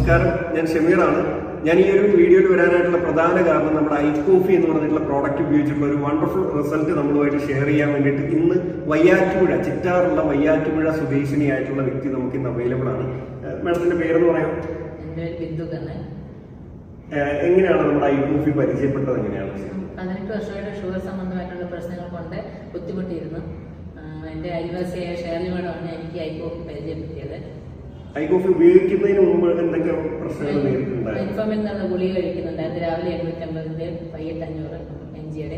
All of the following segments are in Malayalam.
നമസ്കാരം, ഞാൻ ഷമീറാണ്. ഞാൻ ഈ ഒരു വീഡിയോയിൽ വരാനായിട്ടുള്ള പ്രധാന കാരണം നമ്മുടെ ഐക്കോഫി എന്ന് പറഞ്ഞിട്ടുള്ള പ്രോഡക്റ്റ് ഉപയോഗിച്ചിട്ടുള്ള ഒരു വണ്ടർഫുൾ റിസൾട്ട് നമ്മളുമായിട്ട് ഷെയർ ചെയ്യാൻ വേണ്ടിയിട്ട് ഇന്ന് വയ്യാറ്റുപുഴ, ചിറ്റാറുള്ള വയ്യാറ്റുപുഴ സ്വദേശിനിയായിട്ടുള്ള വ്യക്തി നമുക്ക് ഇന്ന് അവൈലബിൾ ആണ്. മാഡത്തിന്റെ പേരെന്ന് പറയാം? എങ്ങനെയാണ് നമ്മുടെ ഐക്കോഫി പരിചയപ്പെട്ടത്? എങ്ങനെയാണ്? 18 വർഷമായിട്ട് ഷുഗർ സംബന്ധമായിട്ടുള്ള പ്രശ്നങ്ങൾ കൊണ്ട് ബുദ്ധിമുട്ടിയിരുന്നു. എന്റെ അയൽവാസിയായ ഷേർലി മേഡമാണ് എനിക്ക് ഐക്കോഫി പരിചയപ്പെടുത്തിയത്. ഐക്കോഫി ഉപയോഗിക്കുന്നതിന് മുമ്പ് എന്തൊക്കെ പ്രശ്നങ്ങൾ നേരിട്ടുണ്ടായിരുന്നു? ഇൻഫോമിൽ നിന്ന് ഗുളിക കഴിക്കുന്നുണ്ടായിരുന്നു. രാവിലെ 850, വൈകിട്ട് 500 mg.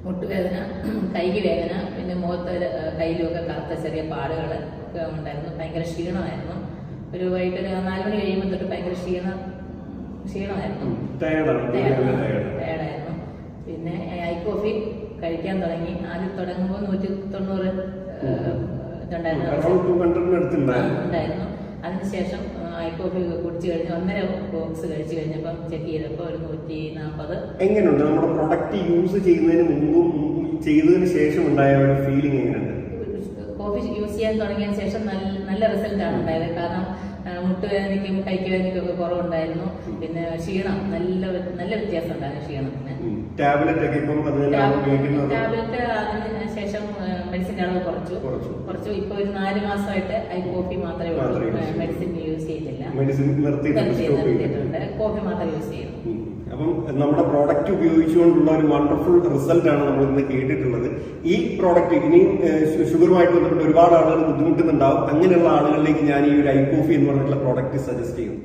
മുട്ടുവേദന, കൈക്ക് വേദന, പിന്നെ മുഖത്ത് കയ്യിലുമൊക്കെ കറുത്ത ചെറിയ പാടുകൾ ഒക്കെ ഉണ്ടായിരുന്നു. ഭയങ്കര ക്ഷീണമായിരുന്നു. വൈകിട്ട് 4 മണി കഴിയുമ്പോൾ തൊട്ട് ഭയങ്കര ക്ഷീണമായിരുന്നു. ടയർഡായിരുന്നു. പിന്നെ ഐക്കോഫി കഴിക്കാൻ തുടങ്ങി. ആദ്യം തുടങ്ങുമ്പോൾ 190 ഉണ്ടായിരുന്നു. അതിനുശേഷം ഐക്കോഫി കുടിച്ചു കഴിഞ്ഞ് 1.5 ബോക്സ് കഴിച്ചു കഴിഞ്ഞപ്പോൾ ചെക്ക് ചെയ്തപ്പോൾ ഒരു 140. എങ്ങനെയുണ്ട് നമ്മുടെ പ്രൊഡക്റ്റ് യൂസ് ചെയ്യുന്നതിന് മുമ്പും ചെയ്തതിന് ശേഷം ഉണ്ടായ ഒരു ഫീലിംഗ് എങ്ങനെയുണ്ട്? കോഫി യൂസ് ചെയ്യാൻ തുടങ്ങിയതിന് ശേഷം നല്ല റിസൾട്ടാണ് ഉണ്ടായത്. കാരണം മുട്ടുവേദനയ്ക്കും കൈക്ക് വേദനയ്ക്കും ഒക്കെ കുറവുണ്ടായിരുന്നു. പിന്നെ ക്ഷീണം നല്ല വ്യത്യാസം ഉണ്ടായിരുന്നു. ക്ഷീണത്തിന് ടാബ്ലറ്റ് അതിന് ശേഷം മെഡിസിന്റെ അളവ് കുറച്ചു. ഇപ്പൊ ഒരു 4 മാസമായിട്ട് കോഫി മാത്രമേ ഉള്ളൂ. മെഡിസിൻ യൂസ് ചെയ്യുന്നില്ല. കോഫി മാത്രമേ യൂസ് ചെയ്യുന്നു. അപ്പം നമ്മുടെ പ്രോഡക്റ്റ് ഉപയോഗിച്ചുകൊണ്ടുള്ള ഒരു വണ്ടർഫുൾ റിസൾട്ട് ആണ് നമ്മൾ ഇന്ന് കേട്ടിട്ടുള്ളത്. ഈ പ്രോഡക്റ്റ് ഇനിയും ഷുഗറുമായിട്ട് ബന്ധപ്പെട്ട് ഒരുപാട് ആളുകൾ ബുദ്ധിമുട്ടുന്നുണ്ടാവും. അങ്ങനെയുള്ള ആളുകളിലേക്ക് ഞാൻ ഈ ഒരു ഐക്കോഫി എന്ന് പറഞ്ഞിട്ടുള്ള പ്രോഡക്റ്റ് സജസ്റ്റ് ചെയ്യുന്നു.